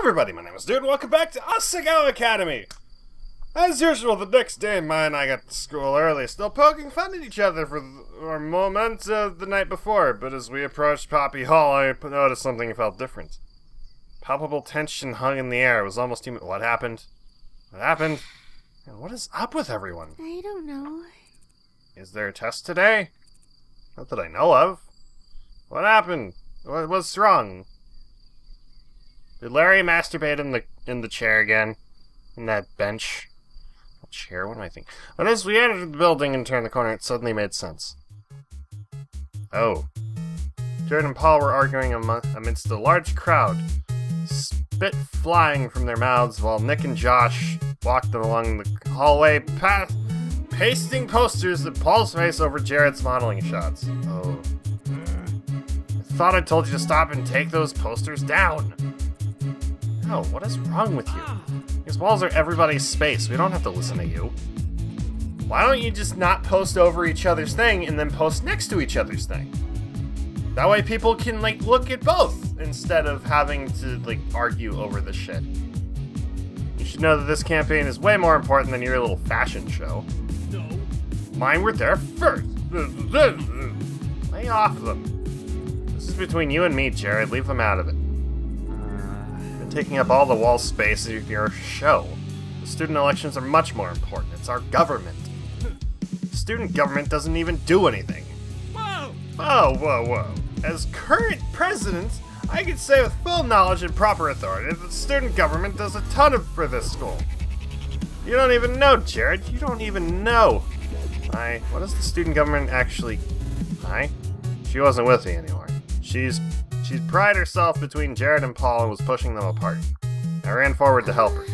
everybody, my name is Dude, and welcome back to Asagao Academy! As usual, the next day, Mai and I got to school early, still poking fun at each other for our moment the night before, but as we approached Poppy Hall, I noticed something felt different. Palpable tension hung in the air. It was almost human. What happened? What happened? And what is up with everyone? I don't know. Is there a test today? Not that I know of. What happened? What's wrong? Did Larry masturbate in the chair again? In that bench? A chair? What do I think? But as we entered the building and turned the corner, it suddenly made sense. Oh. Jared and Paul were arguing amidst a large crowd, spit flying from their mouths, while Nick and Josh walked them along the hallway, pasting posters of Paul's face over Jared's modeling shots. Oh. I thought I told you to stop and take those posters down. No, what is wrong with you? These walls are everybody's space. We don't have to listen to you. Why don't you just not post over each other's thing and then post next to each other's thing? That way people can, look at both instead of having to, argue over the shit. You should know that this campaign is way more important than your little fashion show. No. Mine were there first. Lay off them. This is between you and me, Jared. Leave them out of it. Taking up all the wall space of your show. The student elections are much more important. It's our government. The student government doesn't even do anything. Whoa! Whoa, whoa, whoa. As current president, I can say with full knowledge and proper authority that the student government does a ton for this school. You don't even know, Jared. You don't even know. What does the student government actually... She wasn't with me anymore. She's pried herself between Jared and Paul and was pushing them apart. I ran forward to help her.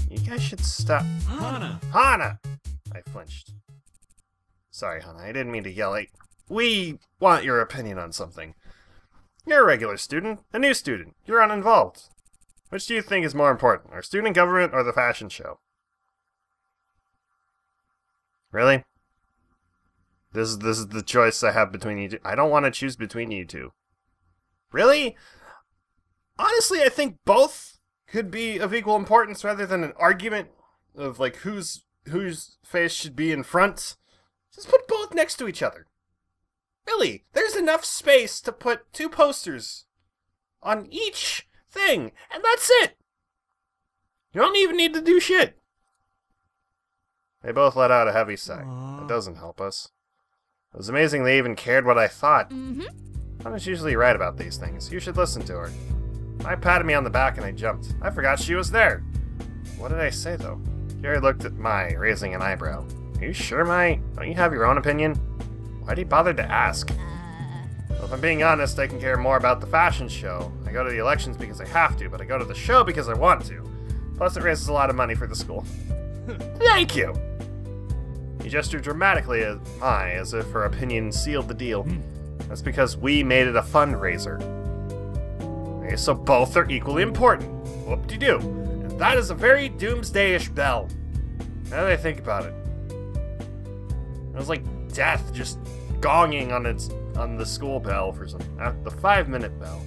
You guys should stop. Hana! Hana! I flinched. Sorry, Hana, I didn't mean to yell. We want your opinion on something. You're a regular student, a new student. You're uninvolved. Which do you think is more important, our student government or the fashion show? Really? This is the choice I have between you two. I don't want to choose between you two. Really? Honestly, I think both could be of equal importance rather than an argument of whose face should be in front. Just put both next to each other. Really, there's enough space to put two posters on each thing, and that's it. You don't even need to do shit. They both let out a heavy sigh. That doesn't help us. It was amazing they even cared what I thought. Hana's usually right about these things. You should listen to her. I patted me on the back and I jumped. I forgot she was there. What did I say, though? Jared looked at Mai, raising an eyebrow. Are you sure, Mai? Don't you have your own opinion? Why'd he bother to ask? Well, if I'm being honest, I can care more about the fashion show. I go to the elections because I have to, but I go to the show because I want to. Plus, it raises a lot of money for the school. Thank you! He gestured dramatically at Mai, as if her opinion sealed the deal. That's because we made it a fundraiser. Okay, so both are equally important. Whoop-de-doo. And that is a very doomsday-ish bell. Now that I think about it. It was like death just gonging on the school bell for some... the 5-minute bell.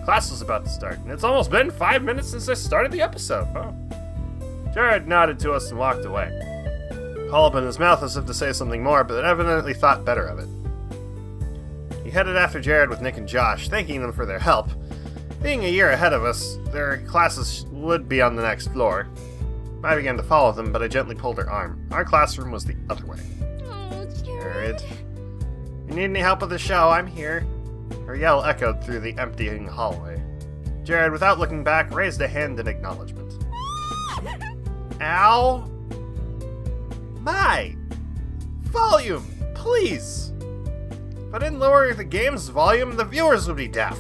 Class was about to start, and it's almost been 5 minutes since I started the episode. Oh. Jared nodded to us and walked away. Paul opened his mouth as if to say something more, but evidently thought better of it. He headed after Jared with Nick and Josh, thanking them for their help. Being a year ahead of us, their classes would be on the next floor. I began to follow them, but I gently pulled her arm. Our classroom was the other way. Oh, Jared. You need any help with the show? I'm here. Her yell echoed through the emptying hallway. Jared, without looking back, raised a hand in acknowledgement. Ow! Mai! Volume, please! If I didn't lower the game's volume, the viewers would be deaf.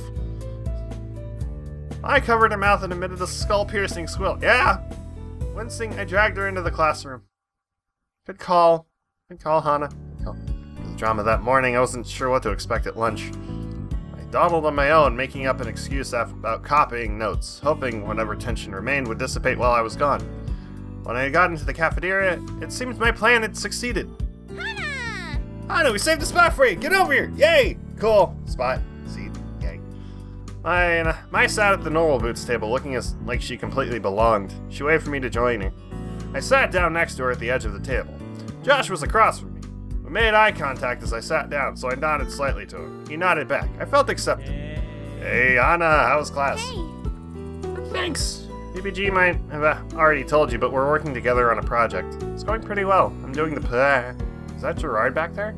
I covered her mouth and emitted a skull-piercing squeal. Yeah! Wincing, I dragged her into the classroom. Good call. Good call, Hana. The drama that morning, I wasn't sure what to expect at lunch. I dawdled on my own, making up an excuse about copying notes, hoping whatever tension remained would dissipate while I was gone. When I got into the cafeteria, it seemed my plan had succeeded. Hana, we saved a spot for you! Get over here! Yay! Cool. Spot. Seat. Yay. Mai sat at the normal boots table looking like she completely belonged. She waved for me to join her. I sat down next to her at the edge of the table. Josh was across from me. We made eye contact as I sat down, so I nodded slightly to him. He nodded back. I felt accepted. Hey, Hana, how was class? Hey. Thanks. PPG might have already told you, but we're working together on a project. It's going pretty well. I'm doing the Is that Gerard back there?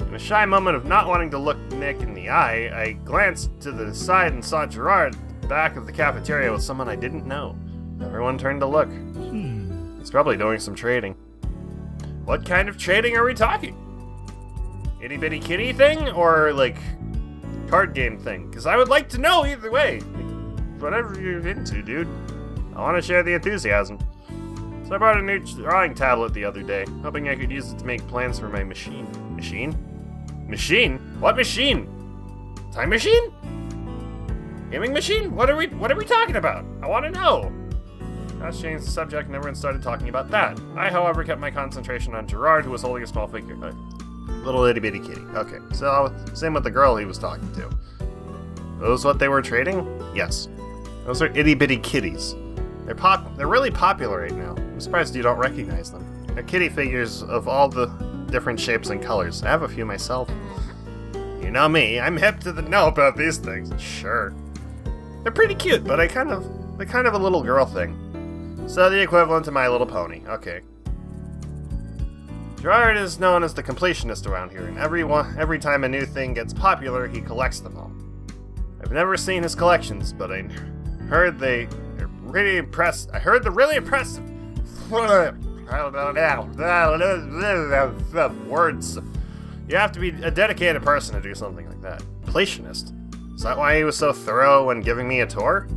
In a shy moment of not wanting to look Nick in the eye, I glanced to the side and saw Gerard at the back of the cafeteria with someone I didn't know. Everyone turned to look. He's probably doing some trading. What kind of trading are we talking? Itty bitty kitty thing, or like card game thing? Because I would like to know either way. Whatever you're into, dude. I want to share the enthusiasm. So I bought a new drawing tablet the other day, hoping I could use it to make plans for my machine. Machine? Machine? What machine? Time machine? Gaming machine? What are we talking about? I want to know. Josh changed the subject and everyone started talking about that. I, however, kept my concentration on Gerard, who was holding a small figure. Little itty bitty kitty. Okay, so same with the girl he was talking to. Those what they were trading? Yes. Those are itty bitty kitties. They're really popular right now. I'm surprised you don't recognize them. They're kitty figures of all the different shapes and colors. I have a few myself. You know me, I'm hip to the know about these things. Sure. They're pretty cute, but they're kind of a little girl thing. So the equivalent to My Little Pony. Okay. Gerard is known as the completionist around here, and every time a new thing gets popular, he collects them all. I've never seen his collections, but I heard they're really impressive. I heard they're really impressive. Words. You have to be a dedicated person to do something like that. Completionist. Is that why he was so thorough when giving me a tour?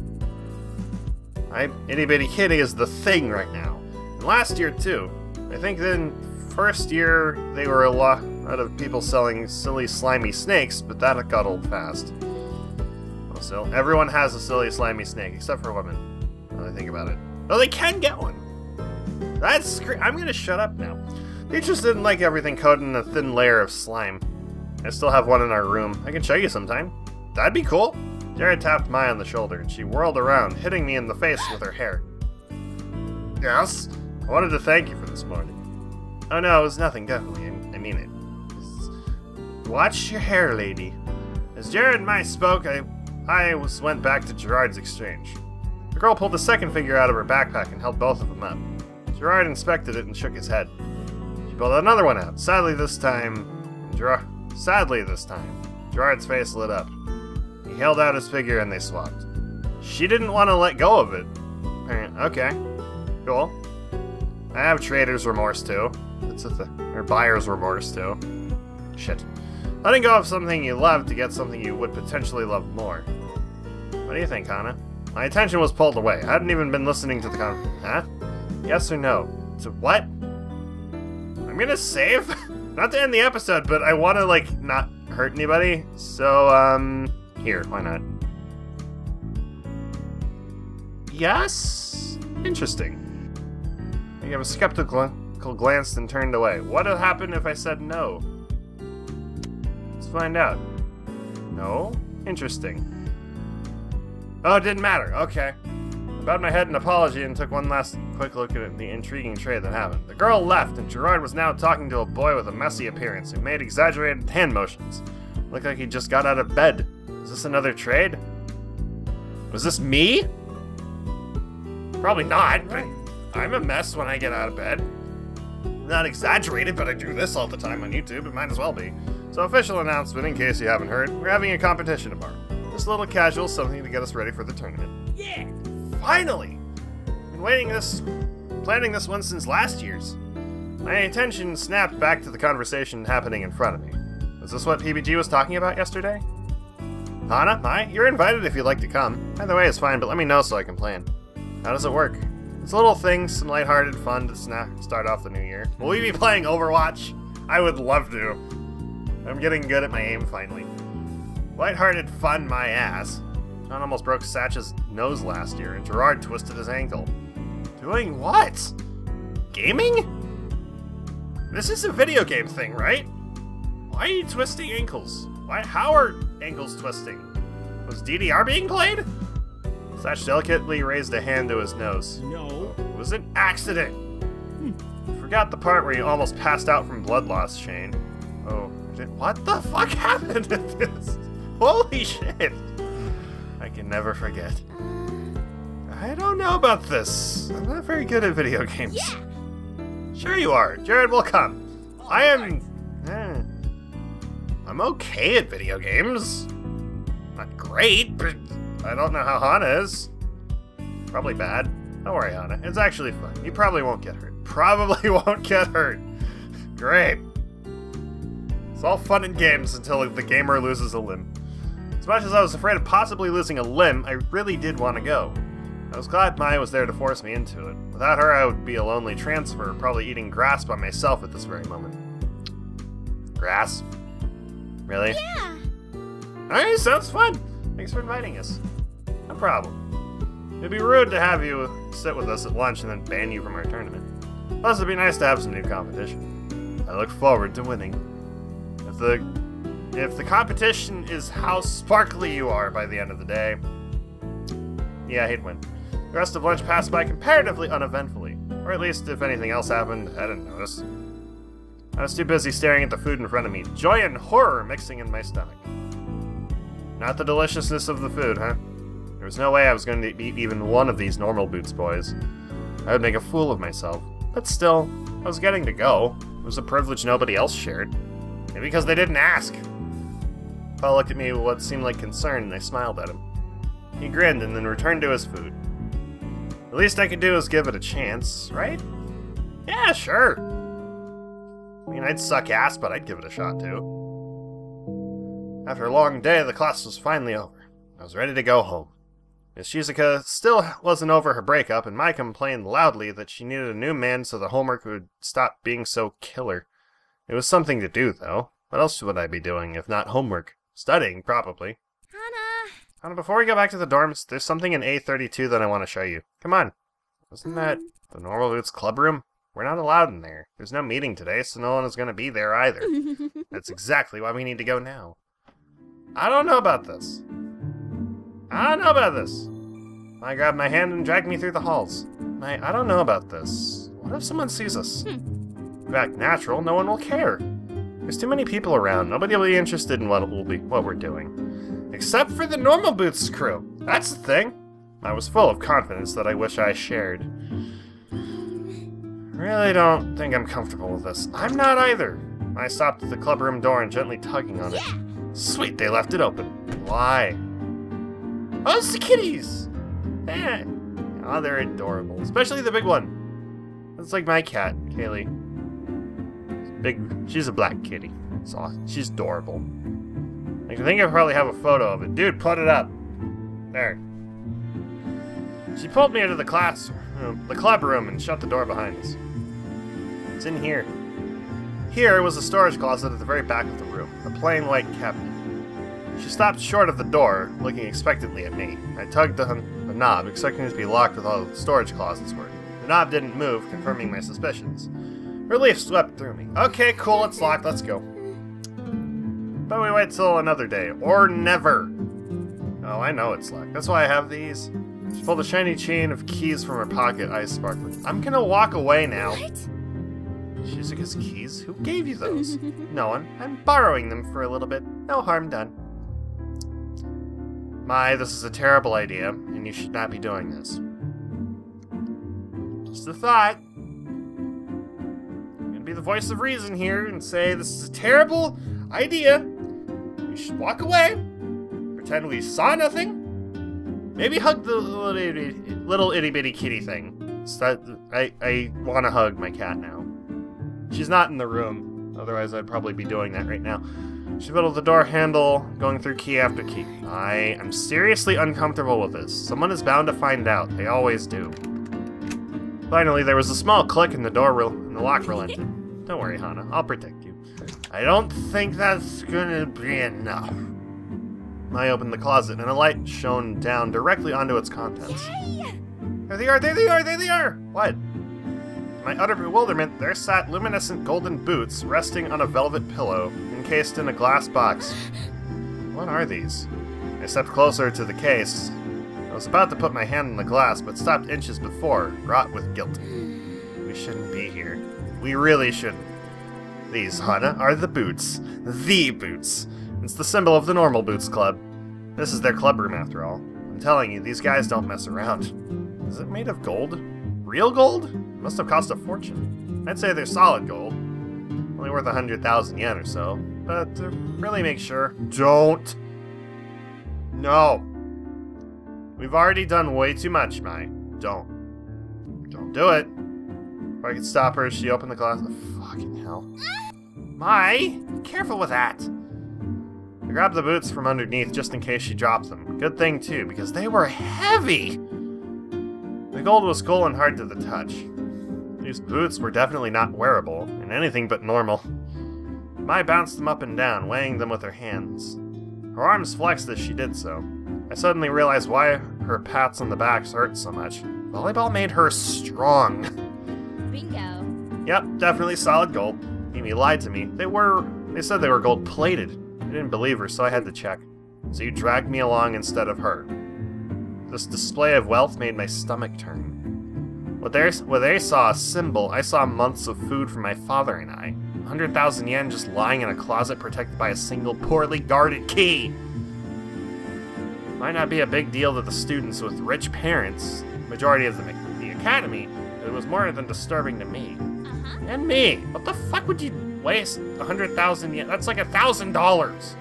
Itty Bitty Kitty is the thing right now. And last year, too. I think then first year, they were a lot of people selling silly, slimy snakes, but that got old fast. Well, still, everyone has a silly, slimy snake, except for women. Now that I think about it. Oh, they can get one! I'm gonna shut up now. Teachers didn't like everything coated in a thin layer of slime. I still have one in our room. I can show you sometime. That'd be cool. Jared tapped Mai on the shoulder, and she whirled around, hitting me in the face with her hair. Yes? I wanted to thank you for this morning. Oh no, it was nothing, definitely. I mean it. Watch your hair, lady. As Jared and Mai spoke, I went back to Gerard's exchange. The girl pulled the second figure out of her backpack and held both of them up. Gerard inspected it and shook his head. She pulled another one out. Sadly this time, Gerard's face lit up. He held out his figure and they swapped. She didn't want to let go of it. Okay. Cool. I have trader's remorse too. Or buyer's remorse too. Shit. Letting go of something you love to get something you would potentially love more. What do you think, Hana? My attention was pulled away. I hadn't even been listening to the Huh? Yes or no? To what? I'm gonna save? Not to end the episode, but I want to, like, not hurt anybody. So, here, why not? Yes? Interesting. I gave a skeptical glance and turned away. What would happen if I said no? Let's find out. No? Interesting. Oh, it didn't matter. Okay. I bowed my head in apology and took one last quick look at the intriguing trade that happened. The girl left, and Gerard was now talking to a boy with a messy appearance who made exaggerated hand motions. Looked like he just got out of bed. Is this another trade? Was this me? Probably not, but I'm a mess when I get out of bed. Not exaggerated, but I do this all the time on YouTube. It might as well be. So, official announcement, in case you haven't heard, we're having a competition tomorrow. Just a little casual, something to get us ready for the tournament. Yeah! Finally! Been planning this one since last year's. My attention snapped back to the conversation happening in front of me. Was this what PBG was talking about yesterday? Hana, Mai, you're invited if you'd like to come. Either way is fine, but let me know so I can plan. How does it work? It's a little thing, some lighthearted fun to start off the new year. Will we be playing Overwatch? I would love to. I'm getting good at my aim finally. Lighthearted fun, my ass. John almost broke Satch's nose last year, and Gerard twisted his ankle. Doing what? Gaming? This is a video game thing, right? Why are you twisting ankles? How are ankles twisting? Was DDR being played? Satch delicately raised a hand to his nose. No. It was an accident. Forgot the part where he almost passed out from blood loss, Shane. Oh, what the fuck happened to this? Holy shit. I can never forget. I don't know about this. I'm not very good at video games. Yeah. Sure you are. Jared will come. I am... I'm okay at video games. Not great, but I don't know how Hana is. Probably bad. Don't worry, Hana. It's actually fun. You probably won't get hurt. Probably won't get hurt. Great. It's all fun and games until the gamer loses a limb. As much as I was afraid of possibly losing a limb, I really did want to go. I was glad Maya was there to force me into it. Without her, I would be a lonely transfer, probably eating grass by myself at this very moment. Grass? Really? Yeah. Alright, sounds fun. Thanks for inviting us. No problem. It'd be rude to have you sit with us at lunch and then ban you from our tournament. Plus, it'd be nice to have some new competition. I look forward to winning. If the competition is how sparkly you are by the end of the day, yeah, he'd win. The rest of lunch passed by comparatively uneventfully. Or at least, if anything else happened, I didn't notice. I was too busy staring at the food in front of me, joy and horror mixing in my stomach. Not the deliciousness of the food, huh? There was no way I was going to eat even one of these normal Boots boys. I would make a fool of myself. But still, I was getting to go. It was a privilege nobody else shared. Maybe because they didn't ask. Paul looked at me with what seemed like concern, and I smiled at him. He grinned and then returned to his food. The least I could do is give it a chance, right? Yeah, sure. I mean, I'd suck ass, but I'd give it a shot, too. After a long day, the class was finally over. I was ready to go home. Miss Shizuka still wasn't over her breakup, and Mai complained loudly that she needed a new man so the homework would stop being so killer. It was something to do, though. What else would I be doing, if not homework? Studying, probably. Hana. Before we go back to the dorms, there's something in A32 that I want to show you. Come on. Isn't that the Normal Boots club room? We're not allowed in there. There's no meeting today, so no one is going to be there either. That's exactly why we need to go now. I don't know about this. I grabbed my hand and dragged me through the halls. I don't know about this. What if someone sees us? If we act natural, no one will care. There's too many people around. Nobody will be interested in what we're doing. Except for the Normal Boots crew. That's the thing. I was full of confidence that I wish I shared. Really don't think I'm comfortable with this. I'm not either. I stopped at the club room door and gently tugging on it. Sweet, they left it open. Why? Oh, it's the kitties! Eh. Oh, they're adorable. Especially the big one. That's like my cat, Kaylee. She's a black kitty. So she's adorable. I think I probably have a photo of it. Dude, put it up. There. She pulled me into the club room and shut the door behind us. It's in here. Here was a storage closet at the very back of the room, a plain white cabinet. She stopped short of the door, looking expectantly at me. I tugged on the knob, expecting it to be locked with all the storage closets were. The knob didn't move, confirming my suspicions. Relief swept through me. Okay, cool, it's locked, let's go. But we wait till another day, or never. Oh, I know it's locked. That's why I have these. She pulled a shiny chain of keys from her pocket, eyes sparkling. I'm gonna walk away now. What? Shizuka's keys? Who gave you those? No one. I'm borrowing them for a little bit. No harm done. Mai, this is a terrible idea, and you should not be doing this. Just a thought. I'm gonna be the voice of reason here and say this is a terrible idea. We should walk away. Pretend we saw nothing. Maybe hug the little itty-bitty kitty thing. So that I want to hug my cat now. She's not in the room. Otherwise, I'd probably be doing that right now. She fiddled the door handle, going through key after key. I am seriously uncomfortable with this. Someone is bound to find out. They always do. Finally, there was a small click and the lock relented. Don't worry, Hana. I'll protect you. I don't think that's gonna be enough. I opened the closet and a light shone down directly onto its contents. Yay! There they are! There they are! There they are! What? In my utter bewilderment, there sat luminescent golden boots resting on a velvet pillow, encased in a glass box. What are these? I stepped closer to the case. I was about to put my hand in the glass, but stopped inches before, wrought with guilt. We shouldn't be here. We really shouldn't. These, Hana, are the boots. The boots. It's the symbol of the Normal Boots Club. This is their club room, after all. I'm telling you, these guys don't mess around. Is it made of gold? Real gold? It must have cost a fortune. I'd say they're solid gold. Only worth 100,000 yen or so. But to really make sure, don't. No. We've already done way too much, Mai. Don't. Don't do it. If I could stop her as she opened the glass. Oh, fucking hell. Mai, be careful with that. I grabbed the boots from underneath just in case she dropped them. Good thing, too, because they were heavy. The gold was cool and hard to the touch. These boots were definitely not wearable, and anything but normal. Mai bounced them up and down, weighing them with her hands. Her arms flexed as she did so. I suddenly realized why her pats on the backs hurt so much. Volleyball made her strong. Bingo. Yep, definitely solid gold. Mimi lied to me. They said they were gold-plated. I didn't believe her, so I had to check. So you dragged me along instead of her. This display of wealth made my stomach turn. Where they saw a symbol, I saw months of food for my father and I. 100,000 yen just lying in a closet protected by a single poorly guarded key. Might not be a big deal to the students with rich parents, majority of the academy, but it was more than disturbing to me. And me. What the fuck would you waste 100,000 yen? That's like $1,000.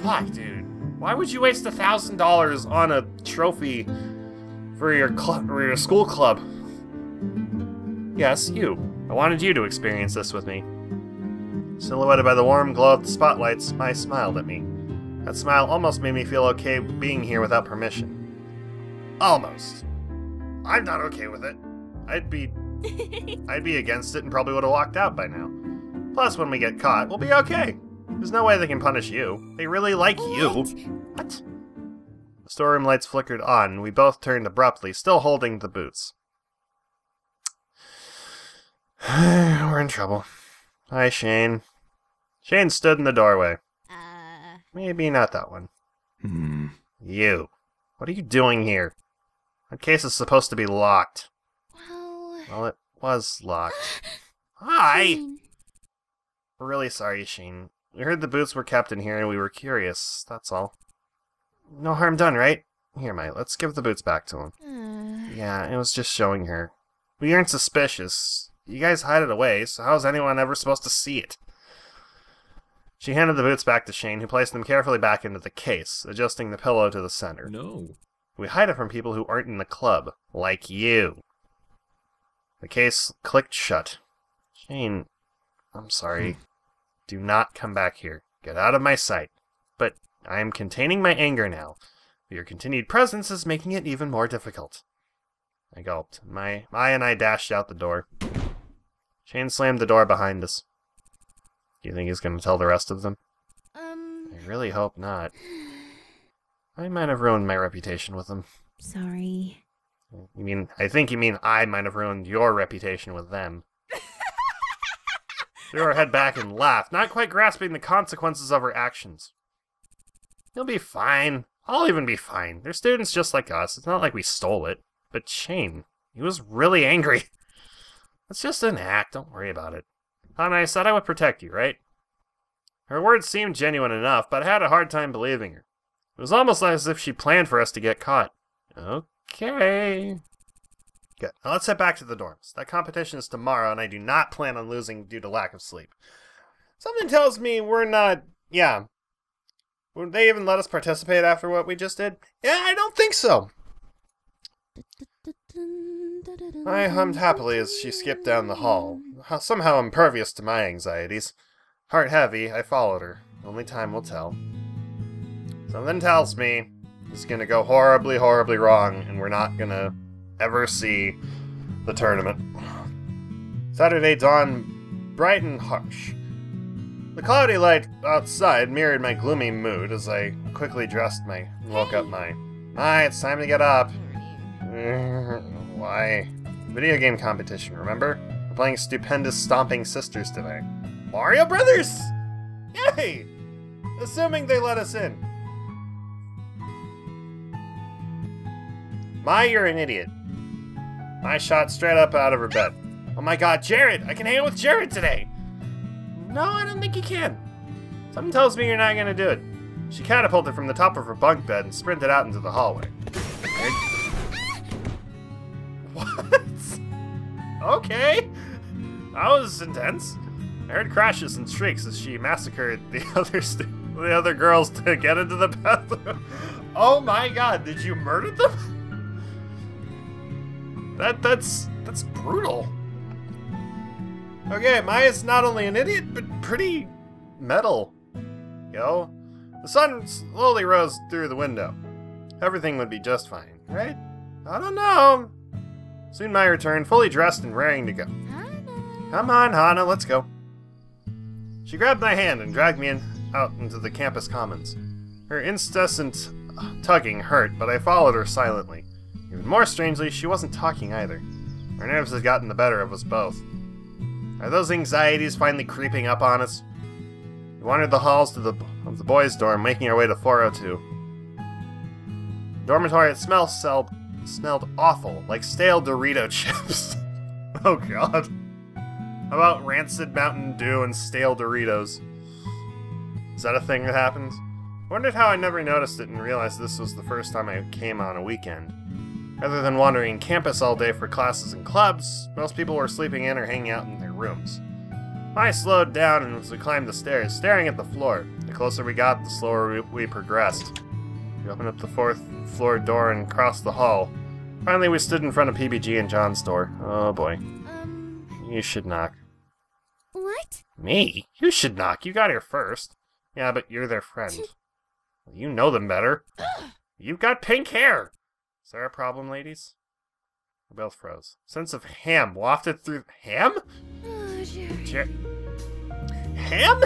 Fuck, dude. Why would you waste $1,000 on a trophy for your school club? Yes, you. I wanted you to experience this with me. Silhouetted by the warm glow of the spotlights, Mai smiled at me. That smile almost made me feel okay being here without permission. Almost. I'm not okay with it. I'd be against it and probably would have walked out by now. Plus, when we get caught, we'll be okay. There's no way they can punish you. They really like you. What? The storeroom lights flickered on, and we both turned abruptly, still holding the boots. We're in trouble. Hi, Shane. Shane stood in the doorway. Maybe not that one. You. What are you doing here? That case is supposed to be locked. Well, it was locked. Hi! Shane. We're really sorry, Shane. We heard the boots were kept in here and we were curious, that's all. No harm done, right? Here, Mai, let's give the boots back to him. Yeah, it was just showing her. We aren't suspicious. You guys hide it away, so how's anyone ever supposed to see it? She handed the boots back to Shane, who placed them carefully back into the case, adjusting the pillow to the center. No. We hide it from people who aren't in the club, like you. The case clicked shut. Shane, I'm sorry. Do not come back here. Get out of my sight. But I am containing my anger now. Your continued presence is making it even more difficult. I gulped. Mai and I dashed out the door. Shane slammed the door behind us. Do you think he's going to tell the rest of them? I really hope not. I might have ruined my reputation with them. Sorry. I think you mean I might have ruined your reputation with them. Threw her head back and laughed, not quite grasping the consequences of her actions. You'll be fine. I'll even be fine. They're students just like us. It's not like we stole it. But Shane, he was really angry. It's just an act. Don't worry about it. Hana, I said I would protect you, right? Her words seemed genuine enough, but I had a hard time believing her. It was almost as if she planned for us to get caught. Okay. Good. Now let's head back to the dorms. That competition is tomorrow, and I do not plan on losing due to lack of sleep. Something tells me we're not... Yeah. Would they even let us participate after what we just did? Yeah, I don't think so. I hummed happily as she skipped down the hall, somehow impervious to my anxieties. Heart heavy, I followed her. Only time will tell. Something tells me it's gonna go horribly, horribly wrong, and we're not gonna ever see the tournament. Saturday dawned bright and harsh. The cloudy light outside mirrored my gloomy mood as I quickly dressed and woke up Mai. Mai, it's time to get up. Why? Video game competition, remember? We're playing Stupendous Stomping Sisters today. Mario Brothers! Yay! Assuming they let us in. Mai, you're an idiot. Mai shot straight up out of her bed. Oh my god, Jared! I can hang out with Jared today! No, I don't think you can. Something tells me you're not gonna do it. She catapulted from the top of her bunk bed and sprinted out into the hallway. What? Okay. That was intense. I heard crashes and shrieks as she massacred the other girls to get into the bathroom. Oh my god, did you murder them? That's brutal. Okay, Maya's not only an idiot, but pretty metal. Yo, the sun slowly rose through the window. Everything would be just fine, right? I don't know. Soon Maya returned, fully dressed and raring to go. Come on, Hana, let's go. She grabbed my hand and dragged me out into the campus commons. Her incessant tugging hurt, but I followed her silently. Even more strangely, she wasn't talking either. Our nerves had gotten the better of us both. Are those anxieties finally creeping up on us? We wandered the halls of the boys' dorm, making our way to 402. The dormitory smelled awful, like stale Dorito chips. Oh god. How about rancid Mountain Dew and stale Doritos? Is that a thing that happens? I wondered how I never noticed it and realized this was the first time I came on a weekend. Rather than wandering campus all day for classes and clubs, most people were sleeping in or hanging out in their rooms. I slowed down and as we climbed the stairs, staring at the floor. The closer we got, the slower we progressed. We opened up the 4th floor door and crossed the hall. Finally, we stood in front of PBG and John's door. Oh boy. You should knock. What? Me? You should knock. You got here first. Yeah, but you're their friend. You know them better. You've got pink hair. Is there a problem, ladies? We both froze. Sense of ham wafted through... Ham? Oh, Jared. Ham?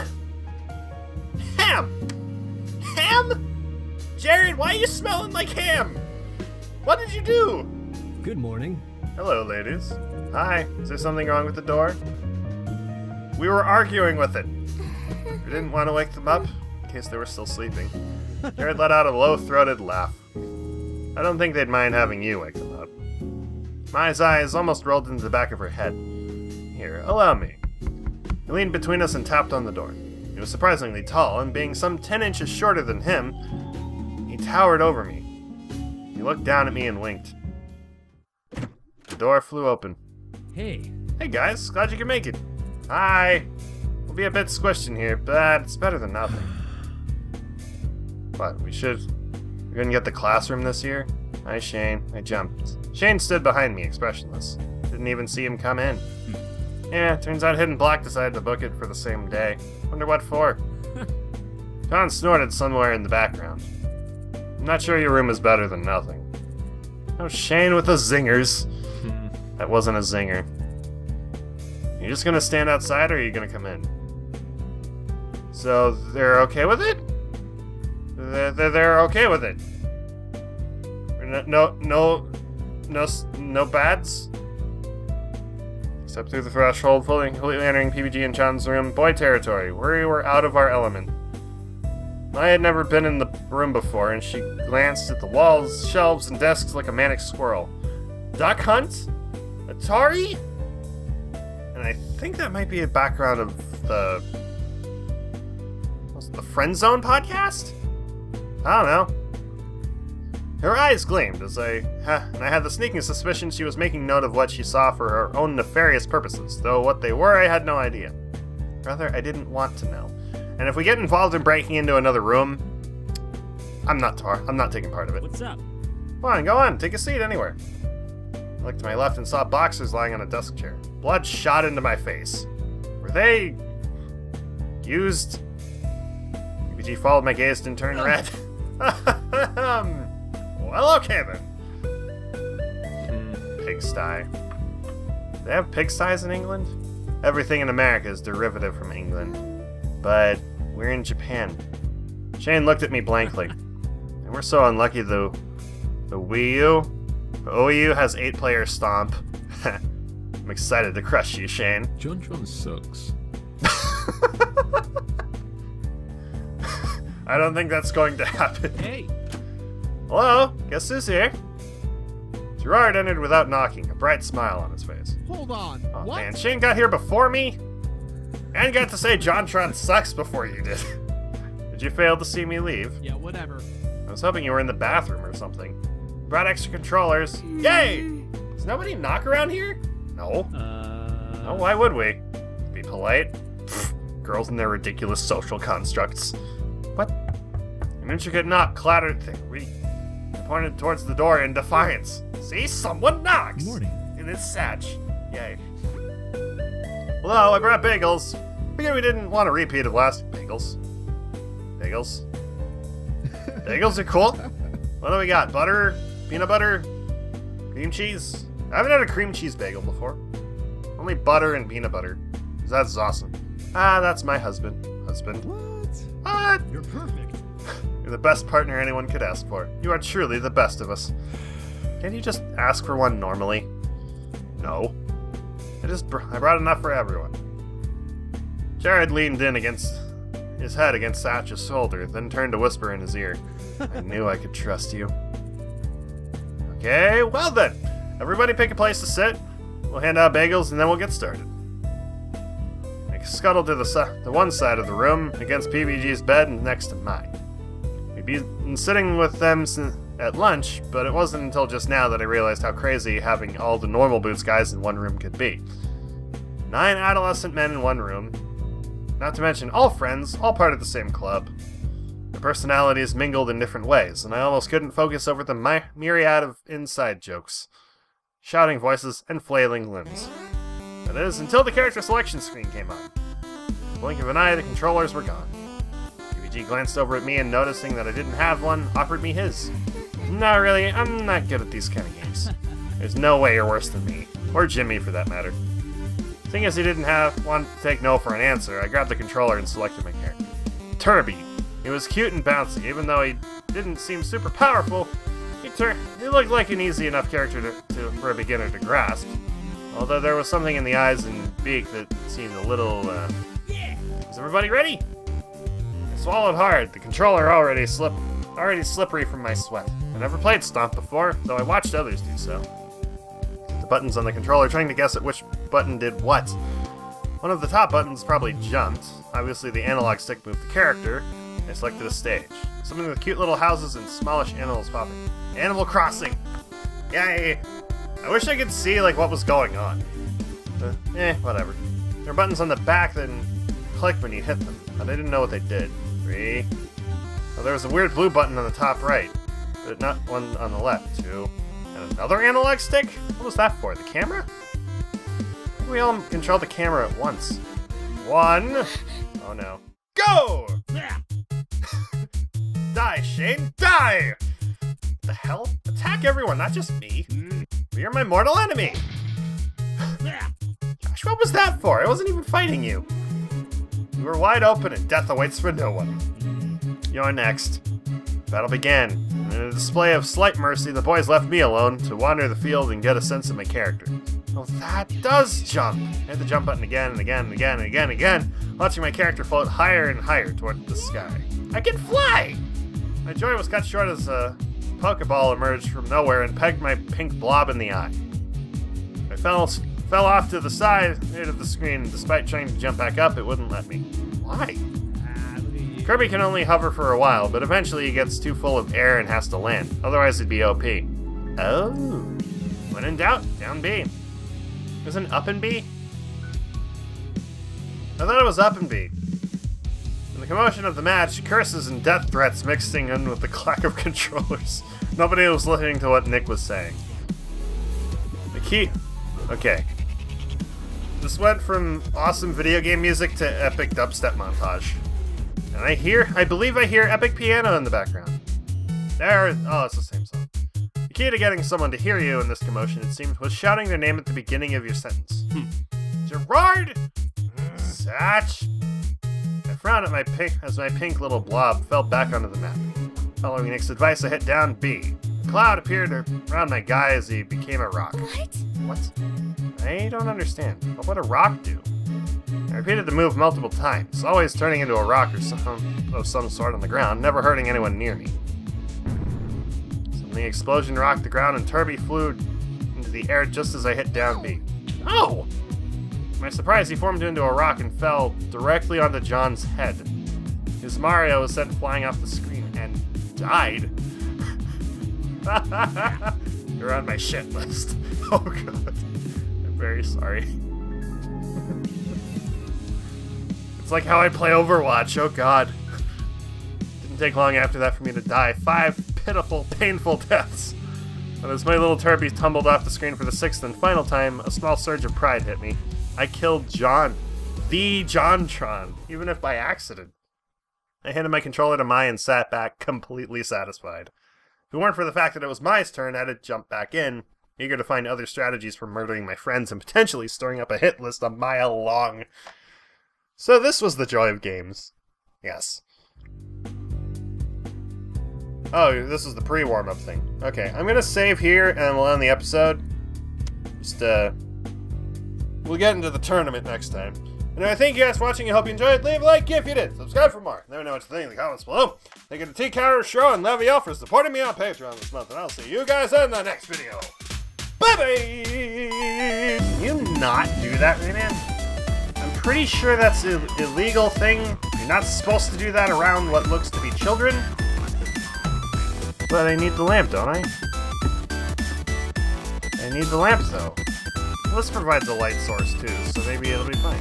Ham? Ham? Jared, why are you smelling like ham? What did you do? Good morning. Hello, ladies. Hi. Is there something wrong with the door? We were arguing with it. We didn't want to wake them up, in case they were still sleeping. Jared let out a low-throated laugh. I don't think they'd mind having you wake them up. Maya's eyes almost rolled into the back of her head. Here, allow me. He leaned between us and tapped on the door. He was surprisingly tall, and being some 10 inches shorter than him, he towered over me. He looked down at me and winked. The door flew open. Hey. Hey guys, glad you could make it. Hi. We'll be a bit squished in here, but it's better than nothing. What, we're gonna get the classroom this year? Hi, Shane. I jumped. Shane stood behind me, expressionless. Didn't even see him come in. Yeah, turns out Hidden Block decided to book it for the same day. Wonder what for. John snorted somewhere in the background. I'm not sure your room is better than nothing. Oh, Shane with the zingers. That wasn't a zinger. You just gonna stand outside or are you gonna come in? So, they're okay with it? They're okay with it. No bads? Step through the threshold, fully entering PBG and John's room. Boy territory. We were out of our element. I had never been in the room before, and she glanced at the walls, shelves, and desks like a manic squirrel. Duck Hunt? Atari? And I think that might be a background of the... Was it the Friend Zone podcast? I don't know. Her eyes gleamed as and I had the sneaking suspicion she was making note of what she saw for her own nefarious purposes, though what they were I had no idea. Rather, I didn't want to know. And if we get involved in breaking into another room, I'm not taking part of it. What's up? Come on, go on, take a seat anywhere. I looked to my left and saw boxers lying on a desk chair. Blood shot into my face. Were they... used? PBG followed my gaze and turned red. Well, okay then. Pigsty. Do they have pigsties in England? Everything in America is derivative from England. But we're in Japan. Shane looked at me blankly. And we're so unlucky the Wii U. The OU has 8-player stomp. I'm excited to crush you, Shane. John sucks. I don't think that's going to happen. Hey! Hello? Guess who's here? Gerard entered without knocking, a bright smile on his face. Hold on. Oh What? man, Shane got here before me? And got to say JonTron sucks before you did. Did you fail to see me leave? Yeah, whatever. I was hoping you were in the bathroom or something. Brought extra controllers. Yay! Does nobody knock around here? No. No, why would we? Be polite? Pfft, girls and their ridiculous social constructs. What? An intricate knock clattered I pointed towards the door in defiance. See? Someone knocks! Good morning. In his satch. Yay. Hello, I brought bagels. Figured we didn't want a repeat of last bagels. Bagels? Bagels are cool. What do we got? Butter? Peanut butter? Cream cheese? I haven't had a cream cheese bagel before. Only butter and peanut butter. That's awesome. Ah, that's my husband. Husband. What? You're perfect. You're the best partner anyone could ask for. You are truly the best of us. Can't you just ask for one normally? No. I brought enough for everyone. Jared leaned in against his head against Satch's shoulder, then turned to whisper in his ear. I knew I could trust you. Okay, well then. Everybody pick a place to sit. We'll hand out bagels and then we'll get started. I scuttled to the one side of the room against PBG's bed next to mine. We'd been sitting with them at lunch, but it wasn't until just now that I realized how crazy having all the normal Boots guys in one room could be. 9 adolescent men in one room, not to mention all friends, all part of the same club. Their personalities mingled in different ways, and I almost couldn't focus over the myriad of inside jokes, shouting voices, and flailing limbs. That is, until the character selection screen came on. Blink of an eye, the controllers were gone. PBG glanced over at me and noticing that I didn't have one, offered me his. No, really, I'm not good at these kind of games. There's no way you're worse than me, or Jimmy for that matter. Seeing as he didn't want to take no for an answer, I grabbed the controller and selected my character. Turby. He was cute and bouncy, even though he didn't seem super powerful. He looked like an easy enough character for a beginner to grasp. Although there was something in the eyes and beak that seemed a little, Is everybody ready? I swallowed hard, the controller already slippery from my sweat. I never played Stomp before, though I watched others do so. The buttons on the controller, trying to guess at which button did what. One of the top buttons probably jumped. Obviously the analog stick moved the character. I selected a stage. Something with cute little houses and smallish animals popping. Animal Crossing! Yay! I wish I could see, like, what was going on. Whatever. There are buttons on the back that click when you hit them, but I didn't know what they did. 3. Oh, there was a weird blue button on the top right, but not one on the left. 2. And another analog stick? What was that for? The camera? I think we all control the camera at once. 1. Oh no. Go! Die, Shane! Die! What the hell? Attack everyone, not just me. You're my mortal enemy! Gosh, what was that for? I wasn't even fighting you. You were wide open and death awaits for no one. You're next. Battle began. In a display of slight mercy, the boys left me alone to wander the field and get a sense of my character. Oh, that does jump! I hit the jump button again and again and again and again and again, watching my character float higher and higher toward the sky. I can fly! My joy was cut short as a Pokeball emerged from nowhere and pegged my pink blob in the eye. I fell off to the side of the screen. Despite trying to jump back up, it wouldn't let me. Why? Kirby can only hover for a while, but eventually he gets too full of air and has to land. Otherwise it'd be OP. Oh. When in doubt, down B. Isn't up and B? I thought it was up and B. In the commotion of the match, curses and death threats mixing in with the clack of controllers. Nobody was listening to what Nick was saying. The key... Okay. This went from awesome video game music to epic dubstep montage. And I believe I hear epic piano in the background. Oh, it's the same song. The key to getting someone to hear you in this commotion, it seemed, was shouting their name at the beginning of your sentence. Gerard! Satch! I frowned at as my pink little blob fell back onto the map. Following Nick's advice, I hit down B. A cloud appeared around my guy as he became a rock. What? I don't understand. What would a rock do? I repeated the move multiple times, always turning into a rock or some sort on the ground, never hurting anyone near me. Suddenly The explosion rocked the ground and Turby flew into the air just as I hit down B. Oh! To my surprise, he formed into a rock and fell directly onto John's head. His Mario was sent flying off the screen and died. You're on my shit list. Oh god. I'm very sorry. It's like how I play Overwatch, oh god. Didn't take long after that for me to die. 5 pitiful, painful deaths. And as my little Turby tumbled off the screen for the 6th and final time, a small surge of pride hit me. I killed John. The Jontron, even if by accident. I handed my controller to Mai and sat back, completely satisfied. If it weren't for the fact that it was Mai's turn, I'd have jumped back in, eager to find other strategies for murdering my friends and potentially storing up a hit list a mile long. So this was the joy of games. Yes. Oh, this is the pre-warm-up thing. Okay, I'm gonna save here and we'll end the episode. Just, we'll get into the tournament next time. Anyway, thank you guys for watching. I hope you enjoyed. Leave a like if you did. Subscribe for more. Let me know what you think in the comments below. Thank you to T-Counter Show and Leviel for supporting me on Patreon this month. And I'll see you guys in the next video. Bye-bye! Can you not do that, Rayman? I'm pretty sure that's an illegal thing. You're not supposed to do that around what looks to be children. But I need the lamp, don't I? I need the lamp, though. This provides a light source, too, so maybe it'll be fine.